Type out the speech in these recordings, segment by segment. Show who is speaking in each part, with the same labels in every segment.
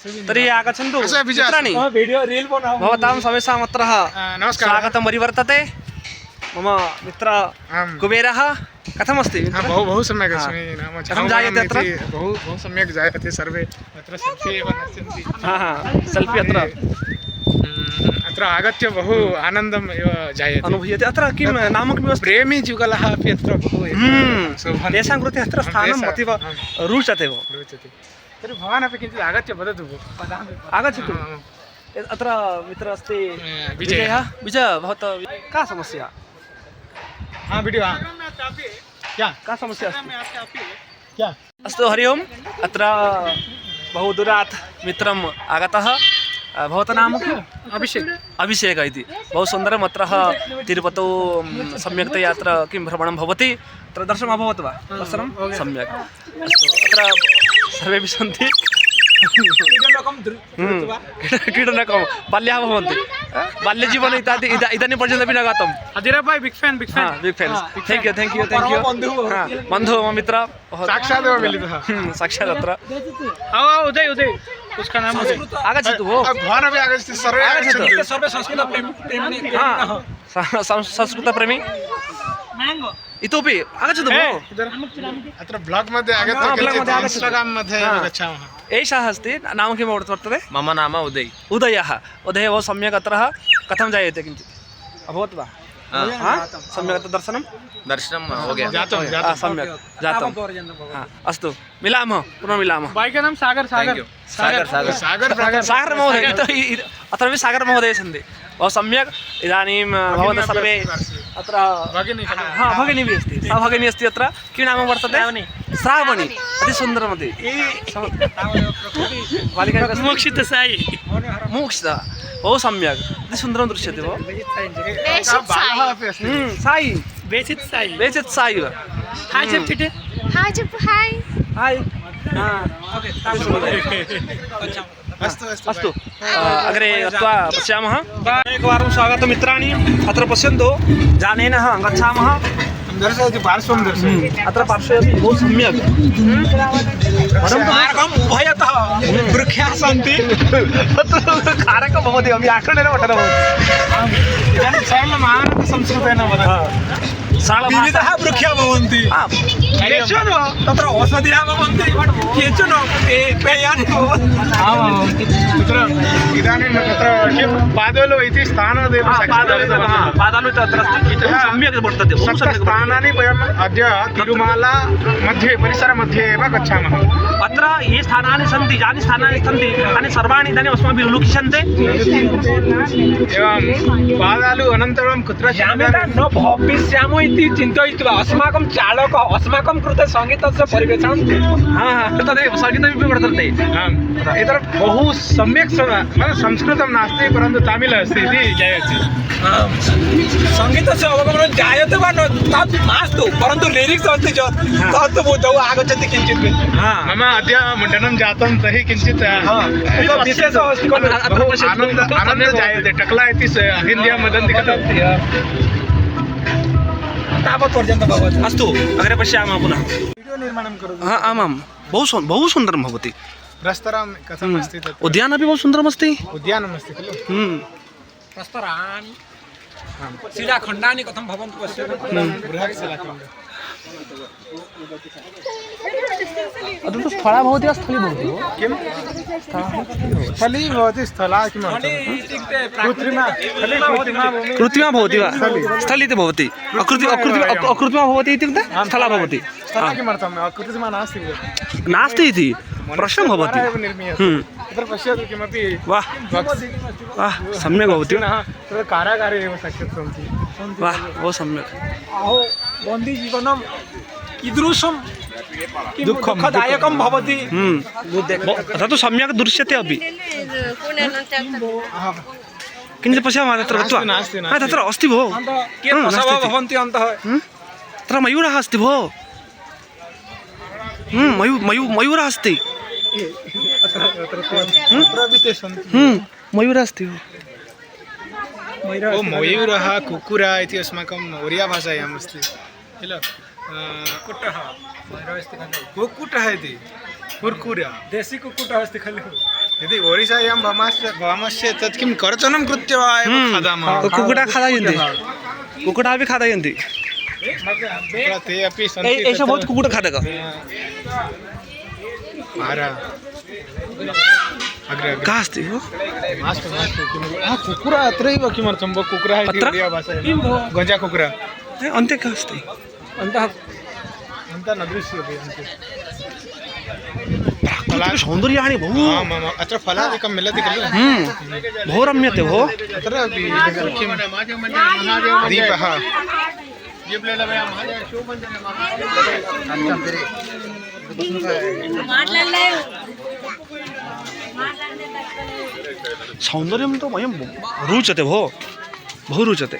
Speaker 1: तर्हि आगच्छन्तु मित्राणि भवतां समेषाम् अत्र स्वागतं परिवर्तते। मम मित्र कुबेरः कथमस्ति?
Speaker 2: बहु सम्यक् अस्मि।
Speaker 1: कथं जायते अत्र?
Speaker 2: बहु सम्यक् जायते। सर्वे अत्र सेल्फी एव नश्यन्ति।
Speaker 1: सेल्फी
Speaker 2: अत्र आगत्य बहु आनन्दम् एव जायते,
Speaker 1: अनुभूयते। अत्र किं नाम किमस्ति?
Speaker 2: प्रेमी जुगलः अपि अत्र बहु
Speaker 1: तेषां कृते अत्र स्थानम् अतीव रोचते भो।
Speaker 2: तर्हि भवान् अपि किञ्चित् आगत्य वदतु भो।
Speaker 1: आगच्छतु। अत्र मित्र अस्ति विजयः। विजय भवतः का समस्या?
Speaker 2: वीडियो क्या
Speaker 1: का समस्या अस्ति?
Speaker 2: क्या?
Speaker 1: अस्तु, हरि ओम्। अत्र बहु दूरात् मित्रम् आगतः। भवतः नाम किम्? अभिषेक इति। बहु सुन्दरम्। अत्र तिरुपतौ सम्यक्तया अत्र किं भ्रमणं भवति? अत्र दर्शनम् अभवत् वा? दर्शनं सम्यक्। अस्तु, अत्र सर्वेपि सन्ति। कीटनकं बाल्याः भवन्ति। बाल्यजीवने इदानीं पर्यन्तमपि न गतम्।
Speaker 2: अदिराबाई big fan.
Speaker 1: Big fan. Thank you. बन्धु मम मित्र
Speaker 2: साक्षात् एव मिलितः।
Speaker 1: साक्षात् अत्र
Speaker 2: उदय उसका नाम
Speaker 1: आगच्छतु भो।
Speaker 2: भवान् अपि आगच्छति। सर्वे
Speaker 1: संस्कृतप्रेमी इतोपि आगच्छतु भो।
Speaker 2: अत्र ब्लाग् मध्ये आगत्य इन्स्टाग्राम् मध्ये गच्छामः।
Speaker 1: एषः अस्ति। नाम किं वर्तते?
Speaker 3: मम नाम
Speaker 1: उदयः। बहु सम्यक्। अत्र कथं जायते? किञ्चित् अभवत् वा? सम्यक्। अत्र दर्शनं
Speaker 3: हो गया।
Speaker 1: सम्यक् जातम्। अस्तु, मिलामः, पुनः मिलामः।
Speaker 2: बाइक नाम सागर
Speaker 1: महोदय। अत्रापि सागर महोदय सन्ति। बहु सम्यक्। इदानीं भवन्तः सर्वे अत्र भगिनी अस्ति। सा भगिनी अस्ति। अत्र किं नाम वर्तते? श्रावणी। अति सुन्दरमति। मोक्षित बहु सम्यक्। अति सुन्दरं दृश्यते भो। साई बेचित् साई। हाय। अस्तु, अग्रे गत्वा पश्यामः। एकवारं स्वागतं मित्राणि। अत्र पश्यन्तु, जानेन गच्छामः।
Speaker 2: दर्शयति पार्श्वं दर्शयति।
Speaker 1: अत्र पार्श्वे अपि बहु सम्यक्।
Speaker 2: मार्गम् उभयतः वृक्षाः सन्ति।
Speaker 1: कारकं भवति। व्याकरणेन पठनं भवति।
Speaker 2: इदानीं सरलम् आनन्दसंस्कृतेन वदति। विविधाः वृक्षाः भवन्ति। केचन तत्र औषधयः भवन्ति, केचन पेयानि भवन्ति। तत्र इदानीं तत्र किं पादोलो इति स्थानादेव
Speaker 1: पादालु अत्र सम्यक् वर्तते।
Speaker 2: स्थानानि वयम् अद्य तिरुमाला मध्ये परिसरमध्ये एव गच्छामः।
Speaker 1: अत्र ये स्थानानि सन्ति, यानि स्थानानि सन्ति, तानि सर्वाणि इदानीम् अस्माभिः उल्लिख्यन्ते।
Speaker 2: एवं पादालु अनन्तरं कुत्र
Speaker 4: न भविष्यामः इति चिन्तयित्वा अस्माकं चालकः अस्माकं कृते सङ्गीतस्य परिवेषणं
Speaker 1: तदेव सङ्गीतमपि वर्तते।
Speaker 2: एतत् बहु सम्यक् संस्कृतं नास्ति, परन्तु तमिळ् अस्ति इति ज्ञायते।
Speaker 4: सङ्गीतस्य अवगमनं जायते वा न तत् मास्तु, परन्तु लिरिक्स् अस्ति चेत् तत् बुद्धौ आगच्छति किञ्चित्।
Speaker 2: मम अद्य मुण्डनं जातं, तर्हि किञ्चित्
Speaker 4: विशेषः अस्ति।
Speaker 2: आनन्दः जायते। टक्ला इति हिन्द्यां वदन्ति खलु।
Speaker 4: तावत्पर्यन्तं भवति।
Speaker 1: अस्तु, अग्रे पश्यामः पुनः।
Speaker 2: वीडियो निर्माणं करोतु।
Speaker 1: आमां, बहु सुन्दरं भवति।
Speaker 2: रेस्तरां कथम् अस्ति? तत्
Speaker 1: उद्यानम् अपि बहु सुन्दरमस्ति।
Speaker 2: उद्यानम् अस्ति खलु।
Speaker 4: प्रस्तराणि शिलाखण्डानि कथं भवन्ति पश्यतु।
Speaker 2: बृहत् शिलाखण्डः।
Speaker 1: अत्र तु स्थला भवति वा स्थली भवति?
Speaker 2: किं स्थली भवति? स्थला किमर्थं? कृत्रिमा
Speaker 1: भवति वा? स्थली इति भवति। अकृत्रिमा भवति इत्युक्ते स्थला भवति।
Speaker 2: स्थला किमर्थम्? कृत्रिमा नास्ति
Speaker 1: इति प्रश्नं भवति।
Speaker 2: तत्र पश्यतु किमपि
Speaker 1: वाह सम्यक् भवति।
Speaker 2: तत्र कारागारे एव शक्यन्ते।
Speaker 1: वाह बहु सम्यक्।
Speaker 4: अहो बन्दिजीवनं कीदृशं दुःखदायकं भवति।
Speaker 1: तत्तु सम्यक् दृश्यते अपि। किञ्चित् पश्यामः तत्र गत्वा। तत्र अस्ति भो।
Speaker 4: भवन्ति अन्तः।
Speaker 1: तत्र मयूरः अस्ति भो। मयूरः अस्ति। मयूरः अस्ति।
Speaker 2: मयूरः कुक्कुरा इति अस्माकं ओरिया भाषायाम् अस्ति किल। कुक्कुटः इति कुर्कुरा
Speaker 4: देशी कुक्कुटः अस्ति खलु।
Speaker 2: यदि ओरिसायां भवामश्चेत् तत् किं कर्तनं कृत्वा एव खादामः
Speaker 1: कुकुटा खादयन्ति कुकुटा अपि खादयन्ति
Speaker 2: तत्र ते अपि सन्ति
Speaker 1: एषः भवति कुकुट खादक
Speaker 2: मारा अग्रे अग्रे
Speaker 1: कः अस्ति भो
Speaker 2: मास्तु मास्तु कुकुरा अत्रैव किमर्थं भो कुकुरः इति
Speaker 1: अत्र?
Speaker 2: ओडियाभाषायां गजा कुकुरा
Speaker 1: अन्ते कः अस्ति
Speaker 2: अन्तः अन्तः न दृश्यते अन्ते
Speaker 1: सौन्दर्याणि बहु
Speaker 2: आमाम् अत्र फलादिकं मिलति खलु
Speaker 1: बहु रम्यते भो
Speaker 2: अत्र अपि किं दीपः
Speaker 1: सौन्दर्यं तु मह्यं रोचते भो बहु रोचते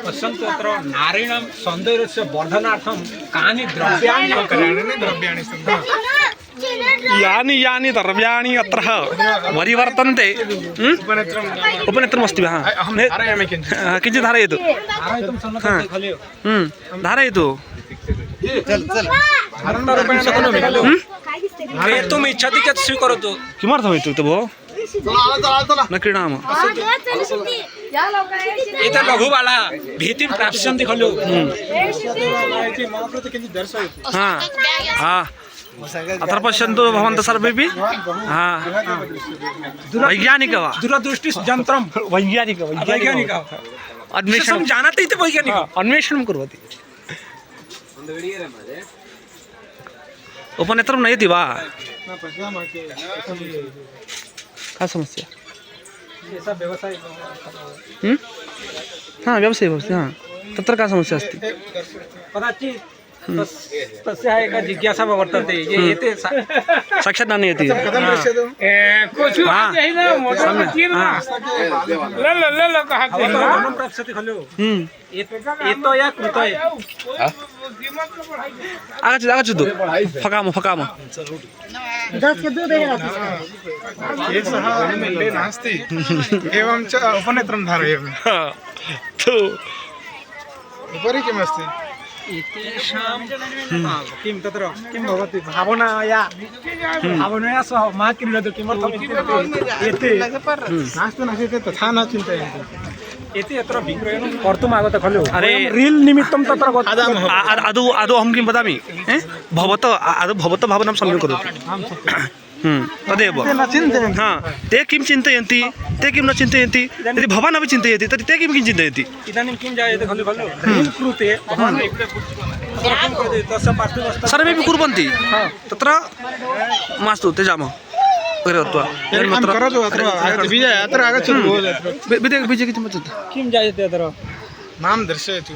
Speaker 4: पश्यन्तु अत्र नारीणां सौन्दर्यस्य वर्धनार्थं कानि द्रव्याणि
Speaker 2: द्रव्याणि सन्ति
Speaker 1: यानि यानि द्रव्याणि अत्र परिवर्तन्ते उपनेत्रमस्ति वा
Speaker 2: अहं धारयामि किञ्चित्
Speaker 1: किञ्चित् धारयतु
Speaker 4: धारयितुं सम्यक् खलु
Speaker 1: धारयतु
Speaker 4: धारणरूपेण शक्नोमि खलु क्रेतुम् इच्छति चेत् स्वीकरोतु
Speaker 1: किमर्थम् इत्युक्ते भो न क्रीणामः
Speaker 4: एते लघुबालाः भीतिं प्राप्स्यन्ति खलु
Speaker 2: मम कृते किञ्चित् दर्शयतु
Speaker 1: हा हा अत्र पश्यन्तु भवन्तः सर्वेपि हा वैज्ञानिक वा
Speaker 4: दूरदृष्टियन्त्रं
Speaker 1: वैज्ञानिक
Speaker 4: वैज्ञानिक
Speaker 1: अन्वेषणं
Speaker 4: जानाति इति वैज्ञानिक
Speaker 1: अन्वेषणं कुर्वन्ति उपनेत्रं नयति वा का समस्या हाँ व्यवसाय भवति हाँ तत्र का समस्या अस्ति
Speaker 4: कदाचित् तस्याः एका जिज्ञासा वर्तते ये एते
Speaker 1: साक्षात् न नयति
Speaker 2: कथं पश्यतु
Speaker 4: धनं प्राप्स्यति खलु एतया कृतय
Speaker 1: आगच्छतु आगच्छतु फकाम
Speaker 2: केशः मुण्डे नास्ति एवं च उपनेत्रं धारयामि उपरि किमस्ति
Speaker 4: एतेषां किं तत्र किं भवति भावनया सह मा क्रीडतु किमर्थम् इत्युक्ते एते
Speaker 2: नास्ति नास्ति ते तथा न चिन्तयन्ति
Speaker 4: एते अत्र विक्रयणं कर्तुम् आगतः खलु
Speaker 1: अरे
Speaker 4: रील् निमित्तं तत्र
Speaker 1: आदौ अहं किं वदामि भवतः भावनां सम्यक् करोतु तदेव हा ते किं चिन्तयन्ति ते किं न चिन्तयन्ति यदि भवान् अपि चिन्तयति तर्हि ते किं चिन्तयति
Speaker 4: इदानीं किं जायते खलु रील् कृते भवान् किं करोति तस्य पार्श्वे
Speaker 1: सर्वेपि कुर्वन्ति तत्र मास्तु त्यजामः अग्रे गत्वा
Speaker 2: करोतु अत्र विजय अत्र आगच्छतु
Speaker 1: विजय किं वदति
Speaker 4: किं जायते अत्र
Speaker 2: मां दर्शयतु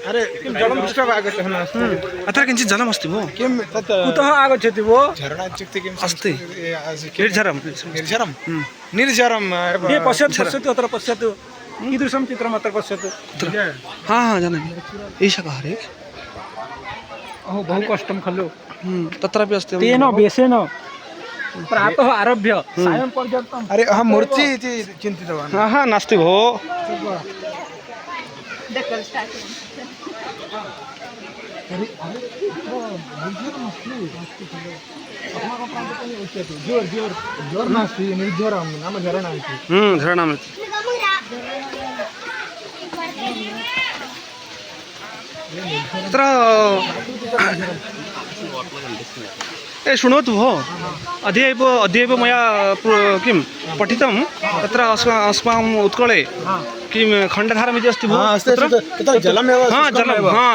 Speaker 2: अरे किं जलं दृष्ट्वा आगतः नास्ति
Speaker 1: अत्र किञ्चित् जलमस्ति भो
Speaker 2: किं तत्
Speaker 4: कुतः आगच्छति भो
Speaker 2: झरणा इत्युक्ते किम्
Speaker 1: अस्ति
Speaker 2: निर्झरं निर्झरं
Speaker 4: ये पश्यतु अत्र पश्यतु कीदृशं चित्रम् अत्र पश्यतु
Speaker 1: हा जानामि एषः कः रे
Speaker 4: अहो बहु कष्टं खलु
Speaker 1: तत्रापि अस्ति
Speaker 4: तेन वेशेन प्रातः आरभ्य सायं पर्यन्तम्
Speaker 2: अरे अहं मूर्ति इति चिन्तितवान्
Speaker 1: हा नास्ति भो
Speaker 2: जोर् नास्ति निर्झरं नाम झरणा इति
Speaker 1: झरणाम् तत्र ए शृणोतु भो अद्य एव मया किं पठितं तत्र अस्माकम् उत्कले किं खण्डधारमिति अस्ति भो
Speaker 2: तत्र जलमेव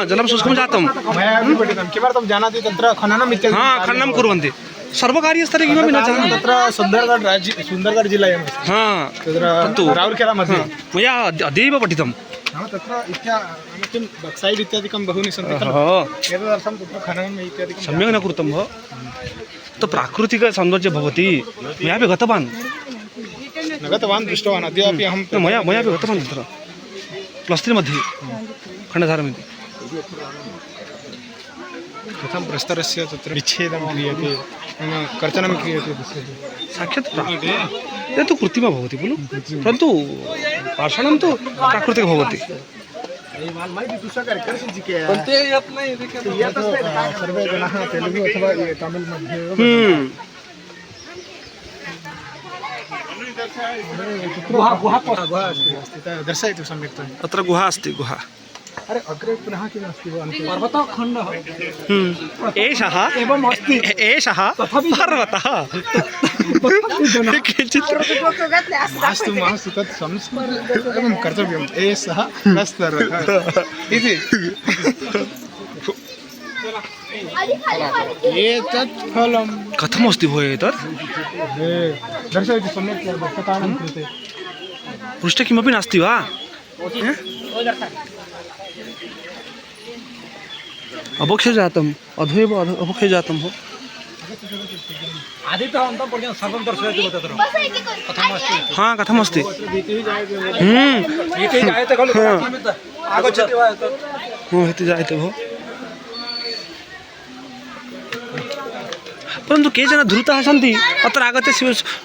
Speaker 1: जलं शुष्कं जातं
Speaker 2: मया अपि पठितं किमर्थं जानाति तत्र खननम् इत्यादि
Speaker 1: खननं कुर्वन्ति सर्वकारीयस्तरे किमपि न जानामि
Speaker 2: तत्र सुन्दरगढ जिल्लायाम् अस्ति तत्र राउरकेला मध्ये
Speaker 1: मया अद्यैव पठितं
Speaker 2: नाम तत्र किं बक्सैड् इत्यादिकं बहूनि सन्ति एतदर्थं तत्र खननम् इत्यादिकं
Speaker 1: सम्यक् न कृतं भो तु प्राकृतिकसौन्दर्यं भवति मयापि गतवान्
Speaker 2: न गतवान् दृष्टवान् अद्यापि अहं
Speaker 1: मयापि गतवान् तत्र +3 मध्ये खण्डधारमिति
Speaker 2: कथं प्रस्तरस्य तत्र विच्छेदं क्रियते कर्तनं क्रियते तस्य
Speaker 1: साक्षात् ये तु कृत्रिमः भवति खलु परन्तु भाषणं तु प्राकृतिकं भवति
Speaker 2: सर्वे जनाः तेलुगु अथवा तमिळ् मध्ये
Speaker 4: गुहा गुहा
Speaker 2: गुहा अस्ति दर्शयतु सम्यक्
Speaker 1: अत्र गुहा अस्ति गुहा
Speaker 2: अरे अग्रे पुनः किमस्ति भो अन्ते
Speaker 4: पर्वतखण्डः
Speaker 1: एषः
Speaker 4: एवम् अस्ति
Speaker 1: एषः पर्वतः किञ्चित्
Speaker 2: मास्तु मास्तु तत् संस्कृतं कर्तव्यम् एषः प्रस्तरः इति एतत् फलं
Speaker 1: कथमस्ति भो एतत्
Speaker 2: दर्शयतु सम्यक् दर्शकानां कृते
Speaker 1: पृष्ठे किमपि नास्ति वा अभक्ष्य जातम् अधुएव अभक्ष्य जातं हो
Speaker 4: आदितः अन्तः पर्यन्तं सर्वं दर्शयति तत्र कथमस्ति
Speaker 1: हाँ कथमस्ति
Speaker 4: इति जायते खलु आगच्छति वा
Speaker 1: इति जायते भो परन्तु केचन धूर्ताः सन्ति अत्र आगत्य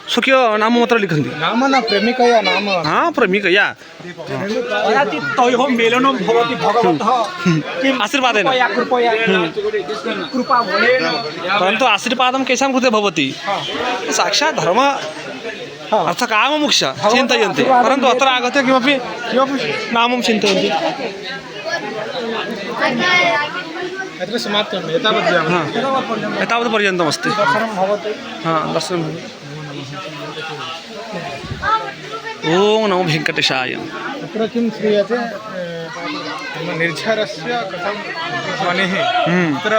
Speaker 1: स्वकीय नाम अत्र लिखन्ति
Speaker 2: नाम न प्रेमिकया नाम
Speaker 1: हाँ प्रेमिकया
Speaker 4: कदाचित् तयोः मेलनं भवति भगवतः किम्
Speaker 1: आशीर्वादेन
Speaker 4: कृपया कृपा बलेन
Speaker 1: परन्तु आशीर्वादं केषां कृते भवति साक्षात् धर्म अर्थकाममुख्य चिन्तयन्ति परन्तु अत्र आगत्य किमपि नामं चिन्तयन्ति
Speaker 2: अत्र समाप्तं एतावत्
Speaker 1: हाँ एतावत् पर्यन्तमस्ति हाँ दर्शनं भवति ॐ नमो वेङ्कटेशाय
Speaker 2: तत्र किं श्रूयते निर्झरस्य कथं ध्वनिः तत्र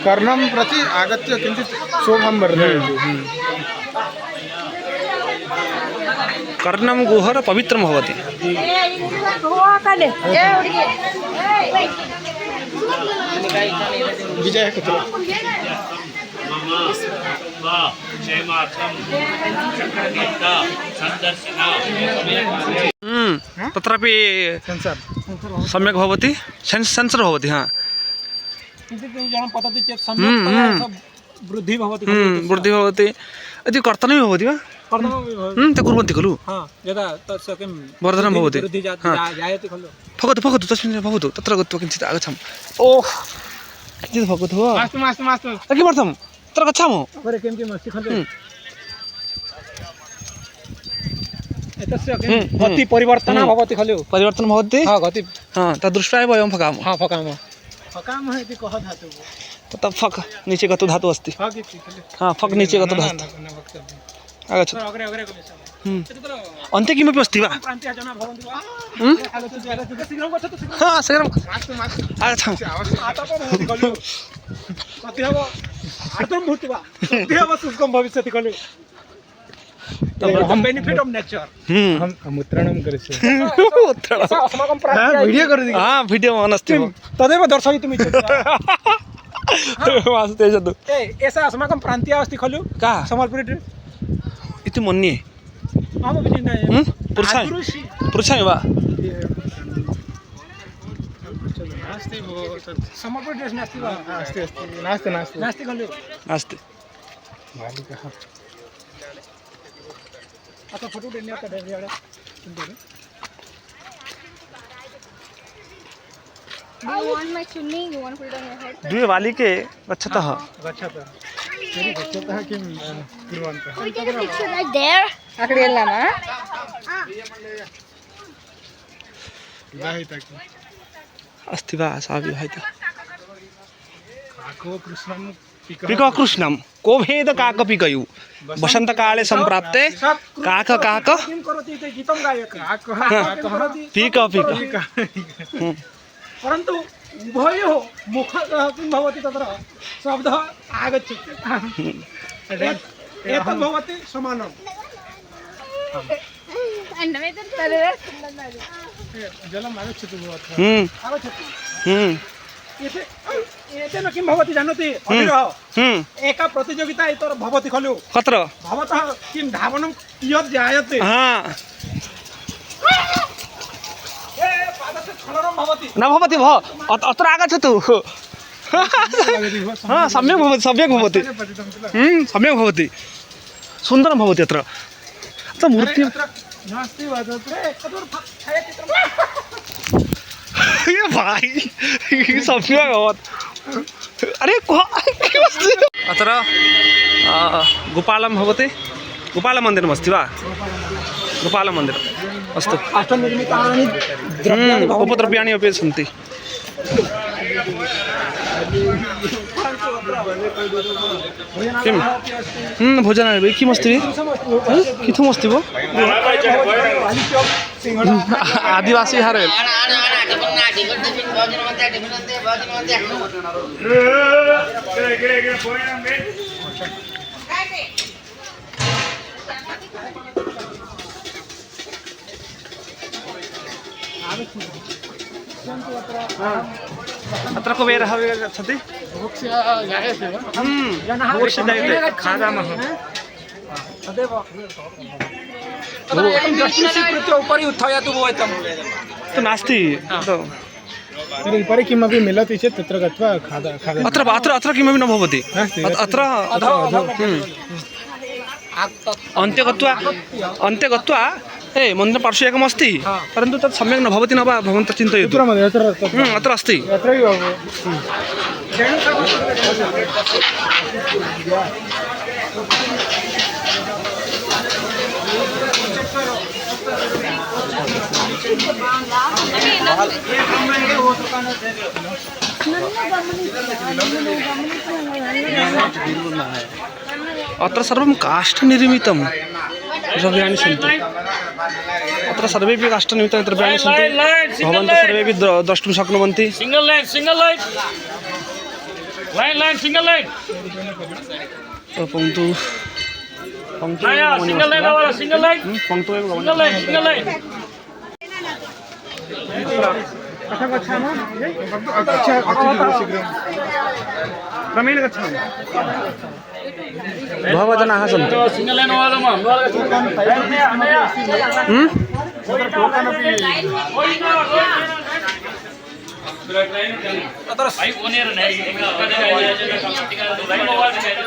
Speaker 2: कर्णं प्रति आगत्य किञ्चित् शोभं वर्धयति
Speaker 1: कर्णं गुहर पवित्रं भवति
Speaker 2: विजयः कुत्र
Speaker 1: तत्रापि
Speaker 2: सेन्सार्
Speaker 1: सम्यक् भवति सेन्सर् भवति हाँ
Speaker 4: किञ्चित् पतति चेत् सम्यक् वृद्धिः भवति
Speaker 1: वृद्धिः भवति इति कर्तनमेव भवति वा ते कुर्वन्ति खलु
Speaker 4: यदा तस्य किं
Speaker 1: वर्धनं भवति
Speaker 4: वृद्धिः जायते खलु
Speaker 1: भवतु भवतु तस्मिन् भवतु तत्र गत्वा किञ्चित् आगच्छामः ओह् किञ्चित् भवतु वा
Speaker 2: मास्तु मास्तु मास्तु
Speaker 1: किमर्थं तत्र गच्छामः
Speaker 4: अरे किं किम् अस्ति खलु एतस्य गति परिवर्तनं भवति खलु
Speaker 1: परिवर्तनं भवति
Speaker 4: गति
Speaker 1: तद् दृष्ट्वा एव वयं फकामः
Speaker 4: फकामः
Speaker 2: फकामः इति कः धातुः
Speaker 1: तत्र फक् नीचे गतो धातुः अस्ति
Speaker 2: फक् इति खलु
Speaker 1: हाँ फक् नीचे गतो धातुः
Speaker 2: न वक्तव्यम्
Speaker 1: आगच्छतु
Speaker 4: अग्रे अग्रे
Speaker 1: अन्ते किमपि अस्ति वा
Speaker 4: प्रान्तीयः जनाः भवन्ति वा शीघ्रं गच्छतु
Speaker 1: हाँ शीघ्रं
Speaker 2: मास्तु मास्तु
Speaker 1: आगच्छामः
Speaker 4: आतपः भवति खलु कतिः वा आर्द्रं भवति वा कतिः वा शुष्कं भविष्यति खलु बेनिफिट् आफ् नेचर्
Speaker 2: अहं मुद्रणं करिष्यामि
Speaker 4: अस्माकं प्रान्तीयः
Speaker 2: वीडियो करोति
Speaker 1: हाँ वीडियो ऑन अस्ति
Speaker 4: तदेव दर्शयितुम् इच्छति
Speaker 1: मास्तु त्यजतु
Speaker 4: एषः अस्माकं प्रान्तीयः अस्ति खलु
Speaker 1: का
Speaker 4: सम्बल्पुरी ड्रेस्
Speaker 1: इति मन्ये
Speaker 4: अहमपि चिन्तयामि
Speaker 1: पृच्छामि वा
Speaker 2: नास्ति भो तत्
Speaker 4: सम्बल्पुरी ड्रेस् नास्ति वा
Speaker 2: अस्ति अस्ति नास्ति नास्ति
Speaker 4: नास्ति खलु
Speaker 1: नास्ति
Speaker 2: बालिकः
Speaker 4: अतः फोटो देने आता है यार
Speaker 3: Do you want my chunni? You want to put it on your head?
Speaker 1: द्वे बालिके गच्छतः
Speaker 2: गच्छतः तर्हि गच्छतः किं कुर्वन्तः
Speaker 3: We take a picture right there. Akadiyallama.
Speaker 2: विवाहिता किम्
Speaker 1: अस्ति वा सा विवाहिता
Speaker 2: काको कृष्णं
Speaker 1: पिक कृष्णं को भेद काकपिकयु वसन्तकाले सम्प्राप्ते काक काक
Speaker 4: किं करोति इति गीतं गायति
Speaker 2: काकः
Speaker 1: पीक पीक
Speaker 4: परन्तु उभयोः मुखतः किं भवति तत्र शब्दः आगच्छति एतत् भवति समानम्
Speaker 2: जलम् आगच्छतु भो अत्र
Speaker 4: आगच्छति
Speaker 1: हम्म
Speaker 4: एतेन किं भवति जानाति अनिरः एका प्रतियोगिता इतर भवति खलु
Speaker 1: कत्र
Speaker 4: भवतः किं धावनं कियत् जायते
Speaker 1: हाँ
Speaker 4: पादस्य स्खलनं भवति
Speaker 1: न भवति भो अत्र आगच्छतु हा सम्यक् भवति सम्यक् भवति सुन्दरं भवति अत्र अत्र मूर्तिः
Speaker 2: नास्ति वा तत्र
Speaker 1: ये भाई सम्यक् अभवत् अरे किमस्ति अत्र गोपालं भवति गोपालमन्दिरमस्ति वा गोपालमन्दिरम् अस्तु
Speaker 4: हस्तनिर्मितानि
Speaker 1: उपद्रव्याणि अपि सन्ति किं भोजनालय किमस्ति किथमस्ति भो आदिवासी हारे अत्र कुबेरः गच्छति
Speaker 4: खादामः तदेव तत्र एकं दृष्टिः स्वीकृत्य उपरि उत्थापयतु भवतम्
Speaker 1: तु नास्ति
Speaker 2: तर्हि उपरि किमपि मिलति चेत् तत्र गत्वा खादति
Speaker 1: अत्र अत्र अत्र किमपि न भवति अत्र अन्ते गत्वा मन्दिरपार्श्वे एकमस्ति परन्तु तत् सम्यक् न भवति न वा भवन्तः चिन्तयतु अत्र अस्ति अत्र सर्वं काष्ठनिर्मितं द्रव्याणि सन्ति अत्र सर्वेपि काष्ठनिर्मितानि द्रव्याणि सन्ति भवन्तः सर्वेपि द्रष्टुं शक्नुवन्ति
Speaker 5: सिंगल लाइन
Speaker 1: पङ्क्तु क्रमेण गच्छामः बहवः जनाः सन्ति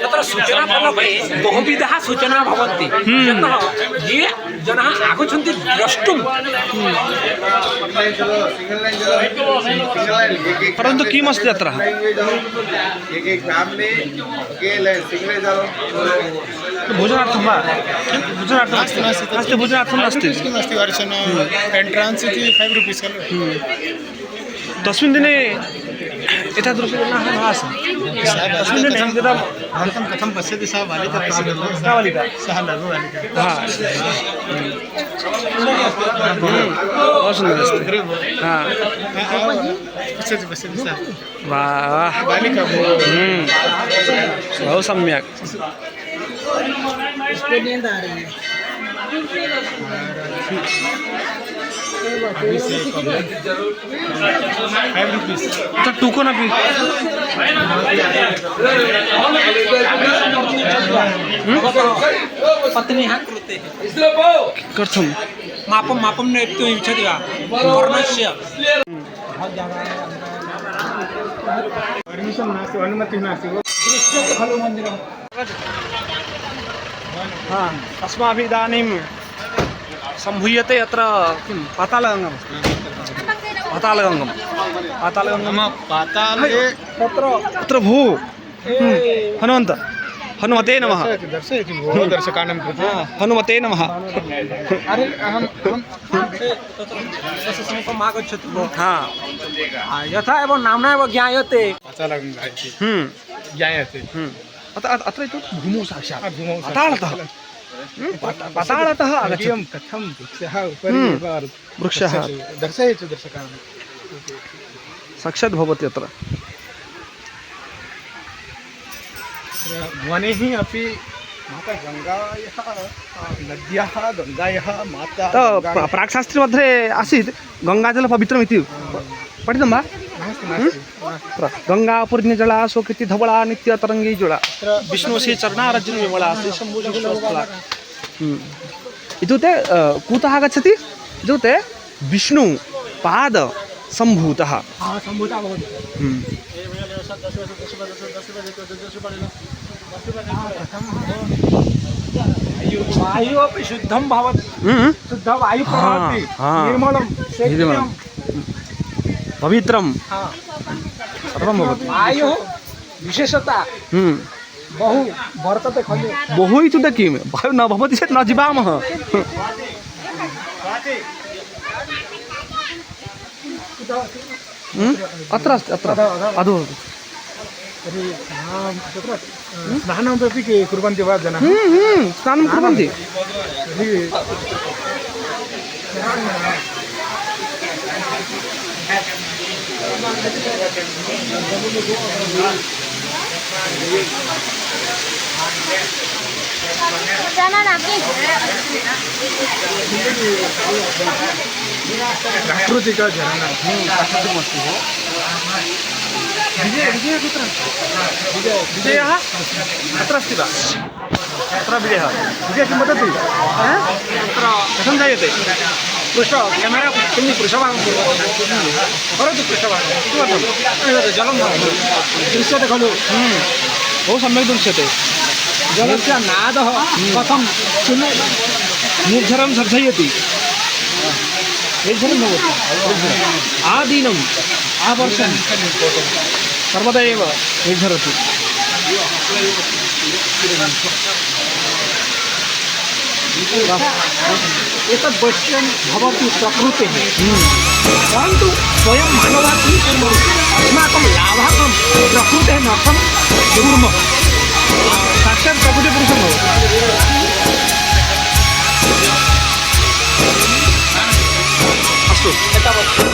Speaker 4: तत्र सूचनाफलके बहुविधाः सूचनाः भवन्ति यतः ये जनाः आगच्छन्ति द्रष्टुं
Speaker 1: परन्तु किमस्ति अत्र भोजनार्थं वा भोजनार्थं नास्ति भोजनार्थं नास्ति
Speaker 2: किमस्ति अर्चन एन्ट्रान्स् इति 5 रूपीस् खलु
Speaker 1: तस्मिन् दिने एतादृशजनाः न आसन् तस्मिन् दिने यदा
Speaker 2: भवन्तं कथं पश्यति सा बालिका
Speaker 1: का बालिका
Speaker 2: सः लघुबालिका
Speaker 1: बहु सुन्दरम् अस्ति
Speaker 2: पश्यति सा
Speaker 1: वाह
Speaker 2: बालिका
Speaker 1: बहु सम्यक् टूकन अपि
Speaker 4: पत्न्याः कृते
Speaker 1: कथं
Speaker 4: मापं नेतुम् इच्छति वा वर्णस्य
Speaker 2: पर्मिशन् नास्ति अनुमतिः नास्ति
Speaker 4: दृश्यते खलु मन्दिरम्
Speaker 1: अस्माभिः इदानीं सम्भूयते अत्र किं पातालगङ्गम् पातालगङ्गं
Speaker 2: पाताले
Speaker 1: अत्र भू हनुमन्त हनुमते नमः
Speaker 2: दर्शयति भोः दर्शकानां कृते
Speaker 1: हनुमते नमः
Speaker 2: अरे अहं
Speaker 4: तस्य समीपम् आगच्छतु भोः
Speaker 1: हा
Speaker 4: यथा एव नाम्ना एव ज्ञायते
Speaker 2: पातालगङ्गा इति ज्ञायते
Speaker 1: अत्र तु भूमौ साक्षात्
Speaker 2: भूमौ
Speaker 1: पातालतः पातालतः आगच्छति
Speaker 2: कथं वृक्षः उपरि एव
Speaker 1: वृक्षः
Speaker 2: दर्शयतु दर्शकानां
Speaker 1: साक्षात् भवति अत्र
Speaker 2: वनेः अपि माता गङ्गायाः नद्याः गङ्गायाः माता
Speaker 1: प्राक्शास्त्री मध्ये आसीत् गङ्गाजल पवित्रमिति पठितं वा गङ्गा पूर्णजला स्वकृति धवला नित्य तरङ्गी जोला विष्णुस्य चरणारज्जुन विमला शम्भुजला इत्युक्ते कुतः आगच्छति इत्युक्ते विष्णु पाद सम्भूतः
Speaker 4: सम्भूता भवति वायु अपि शुद्धं भवति शुद्ध वायु प्रवहति
Speaker 1: हाँ।
Speaker 4: निर्मलं
Speaker 1: निर्मलं। पवित्रं
Speaker 4: हाँ
Speaker 1: सर्वं भवति।
Speaker 4: वायुः विशेषता बहु वर्तते खलु
Speaker 1: बहु इत्युक्ते किं वायुः न भवति चेत् न जीवामः। अत्र अस्ति अत्र अधो
Speaker 2: तर्हि तत्र स्नानमपि कुर्वन्ति वा जनाः
Speaker 1: स्नानं कुर्वन्ति।
Speaker 2: तर्हि
Speaker 3: जाना ना कि
Speaker 2: प्राकृतिकझरणा
Speaker 1: विजयः अत्र अस्ति वा? अत्र विजयः विजयः किं वदति? अत्र कथं जायते?
Speaker 4: पृष्ठ केमेरा किं पृष्ठभागं करोतु पृष्ठभागं किमर्थं जलं दृश्यते खलु
Speaker 1: बहु सम्यक् दृश्यते।
Speaker 4: जलस्य नादः कथं
Speaker 1: निर्झरं सर्जयति। निर्झरं भवति आदिनम् आवर्षं सर्वदा एव निर्झरति।
Speaker 4: एतद् पश्यन् भवति प्रकृतिः परन्तु स्वयं मानवाः किं कुर्मः अस्माकं लाभार्थं प्रकृतेः नष्टं कुर्मः
Speaker 1: साक्षात् प्रकृतिपुरुषं भवति। अस्तु।